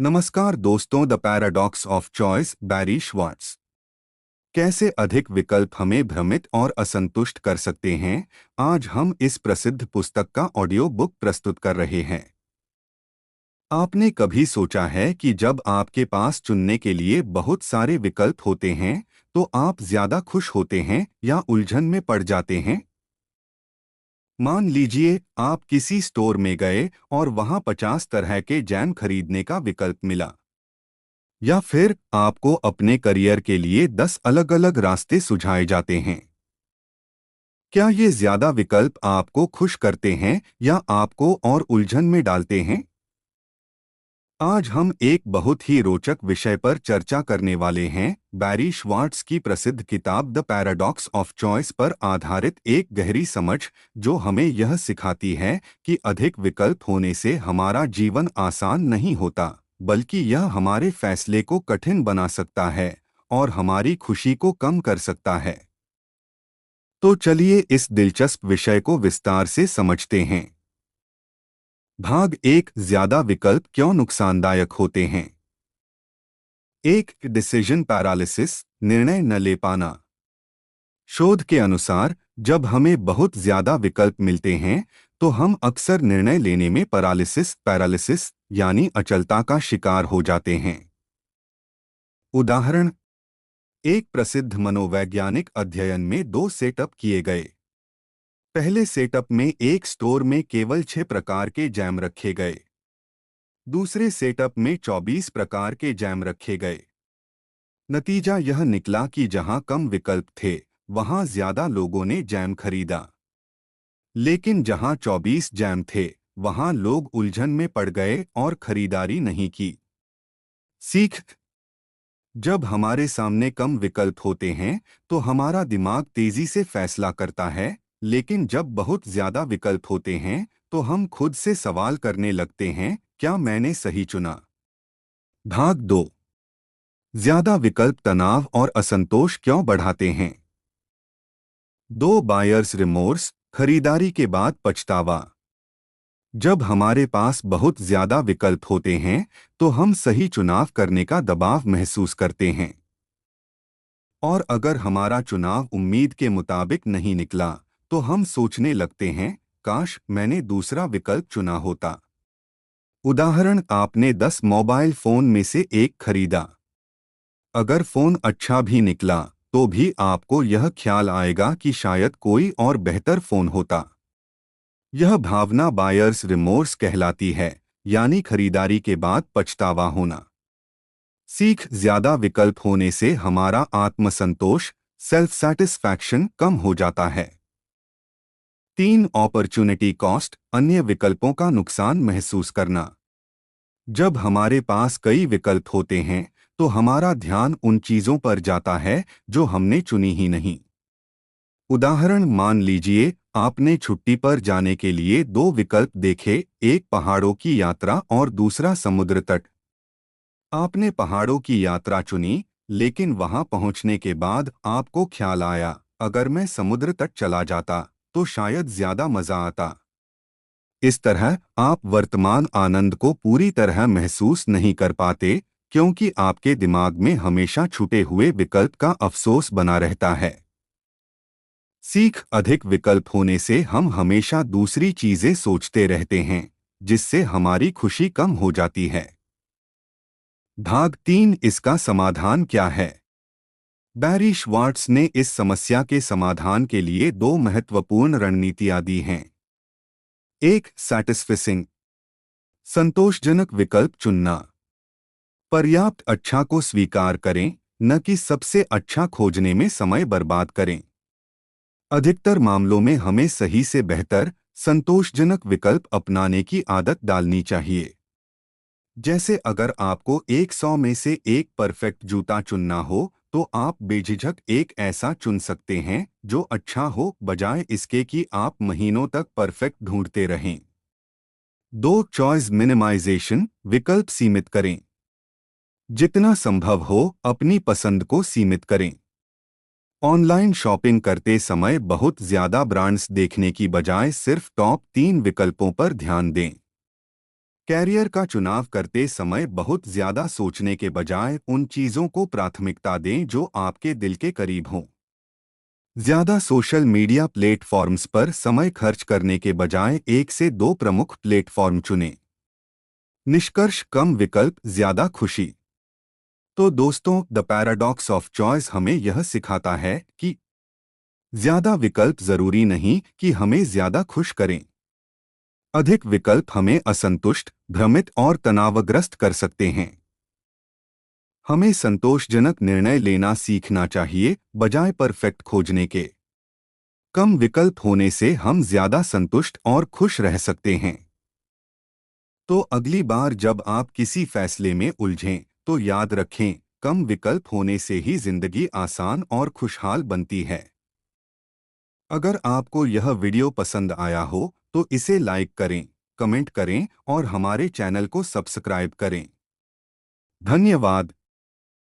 नमस्कार दोस्तों, the paradox of choice, Barry Schwartz. कैसे अधिक विकल्प हमें भ्रमित और असंतुष्ट कर सकते हैं। आज हम इस प्रसिद्ध पुस्तक का ऑडियो बुक प्रस्तुत कर रहे हैं। आपने कभी सोचा है कि जब आपके पास चुनने के लिए बहुत सारे विकल्प होते हैं तो आप ज्यादा खुश होते हैं या उलझन में पड़ जाते हैं? मान लीजिए आप किसी स्टोर में गए और वहां 50 तरह के जैम खरीदने का विकल्प मिला, या फिर आपको अपने करियर के लिए 10 अलग-अलग रास्ते सुझाए जाते हैं। क्या ये ज्यादा विकल्प आपको खुश करते हैं या आपको और उलझन में डालते हैं? आज हम एक बहुत ही रोचक विषय पर चर्चा करने वाले हैं। बैरी श्वार्ट्ज की प्रसिद्ध किताब द पैराडॉक्स ऑफ चॉइस पर आधारित एक गहरी समझ, जो हमें यह सिखाती है कि अधिक विकल्प होने से हमारा जीवन आसान नहीं होता, बल्कि यह हमारे फैसले को कठिन बना सकता है और हमारी खुशी को कम कर सकता है। तो चलिए इस दिलचस्प विषय को विस्तार से समझते हैं। भाग एक, ज्यादा विकल्प क्यों नुकसानदायक होते हैं। एक, डिसीजन पैरालिसिस, निर्णय न ले पाना। शोध के अनुसार जब हमें बहुत ज्यादा विकल्प मिलते हैं तो हम अक्सर निर्णय लेने में पैरालिसिस यानी अचलता का शिकार हो जाते हैं। उदाहरण, एक प्रसिद्ध मनोवैज्ञानिक अध्ययन में दो सेटअप किए गए। पहले सेटअप में एक स्टोर में केवल 6 प्रकार के जैम रखे गए। दूसरे सेटअप में 24 प्रकार के जैम रखे गए। नतीजा यह निकला कि जहां कम विकल्प थे वहां ज्यादा लोगों ने जैम खरीदा, लेकिन जहां 24 जैम थे वहां लोग उलझन में पड़ गए और खरीदारी नहीं की। सीख, जब हमारे सामने कम विकल्प होते हैं तो हमारा दिमाग तेजी से फैसला करता है, लेकिन जब बहुत ज्यादा विकल्प होते हैं तो हम खुद से सवाल करने लगते हैं, क्या मैंने सही चुना। भाग दो, ज्यादा विकल्प तनाव और असंतोष क्यों बढ़ाते हैं। दो, बायर्स रिमोर्स, खरीदारी के बाद पछतावा। जब हमारे पास बहुत ज्यादा विकल्प होते हैं तो हम सही चुनाव करने का दबाव महसूस करते हैं, और अगर हमारा चुनाव उम्मीद के मुताबिक नहीं निकला तो हम सोचने लगते हैं, काश मैंने दूसरा विकल्प चुना होता। उदाहरण, आपने 10 मोबाइल फोन में से एक खरीदा। अगर फोन अच्छा भी निकला तो भी आपको यह ख्याल आएगा कि शायद कोई और बेहतर फोन होता। यह भावना बायर्स रिमोर्स कहलाती है, यानी खरीदारी के बाद पछतावा होना। सीख, ज्यादा विकल्प होने से हमारा आत्मसंतोष सेल्फ सैटिस्फैक्शन कम हो जाता है। 3, अपॉर्चुनिटी कॉस्ट, अन्य विकल्पों का नुकसान महसूस करना। जब हमारे पास कई विकल्प होते हैं तो हमारा ध्यान उन चीजों पर जाता है जो हमने चुनी ही नहीं। उदाहरण, मान लीजिए आपने छुट्टी पर जाने के लिए दो विकल्प देखे, एक पहाड़ों की यात्रा और दूसरा समुद्र तट। आपने पहाड़ों की यात्रा चुनी, लेकिन वहां पहुंचने के बाद आपको ख्याल आया, अगर मैं समुद्र तट चला जाता तो शायद ज्यादा मजा आता। इस तरह आप वर्तमान आनंद को पूरी तरह महसूस नहीं कर पाते, क्योंकि आपके दिमाग में हमेशा छूटे हुए विकल्प का अफसोस बना रहता है। सीख, अधिक विकल्प होने से हम हमेशा दूसरी चीजें सोचते रहते हैं, जिससे हमारी खुशी कम हो जाती है। भाग 3, इसका समाधान क्या है। बैरी श्वार्ट्ज ने इस समस्या के समाधान के लिए दो महत्वपूर्ण रणनीतियां दी हैं। एक, सैटिस्फिसिंग, संतोषजनक विकल्प चुनना। पर्याप्त अच्छा को स्वीकार करें, न कि सबसे अच्छा खोजने में समय बर्बाद करें। अधिकतर मामलों में हमें सही से बेहतर संतोषजनक विकल्प अपनाने की आदत डालनी चाहिए। जैसे अगर आपको 100 में से एक परफेक्ट जूता चुनना हो तो आप बेझिझक एक ऐसा चुन सकते हैं जो अच्छा हो, बजाय इसके कि आप महीनों तक परफेक्ट ढूंढते रहें। 2, चॉइस मिनिमाइजेशन, विकल्प सीमित करें। जितना संभव हो अपनी पसंद को सीमित करें। ऑनलाइन शॉपिंग करते समय बहुत ज्यादा ब्रांड्स देखने की बजाय सिर्फ टॉप 3 विकल्पों पर ध्यान दें। कैरियर का चुनाव करते समय बहुत ज्यादा सोचने के बजाय उन चीजों को प्राथमिकता दें जो आपके दिल के करीब हों। ज्यादा सोशल मीडिया प्लेटफॉर्म्स पर समय खर्च करने के बजाय एक से दो प्रमुख प्लेटफॉर्म चुनें। निष्कर्ष, कम विकल्प ज्यादा खुशी। तो दोस्तों, द पैराडॉक्स ऑफ चॉइस हमें यह सिखाता है कि ज्यादा विकल्प जरूरी नहीं कि हमें ज्यादा खुश करें। अधिक विकल्प हमें असंतुष्ट, भ्रमित और तनावग्रस्त कर सकते हैं। हमें संतोषजनक निर्णय लेना सीखना चाहिए, बजाय परफेक्ट खोजने के। कम विकल्प होने से हम ज्यादा संतुष्ट और खुश रह सकते हैं। तो अगली बार जब आप किसी फैसले में उलझें, तो याद रखें, कम विकल्प होने से ही जिंदगी आसान और खुशहाल बनती है। अगर आपको यह वीडियो पसंद आया हो, तो इसे लाइक करें, कमेंट करें और हमारे चैनल को सब्सक्राइब करें। धन्यवाद।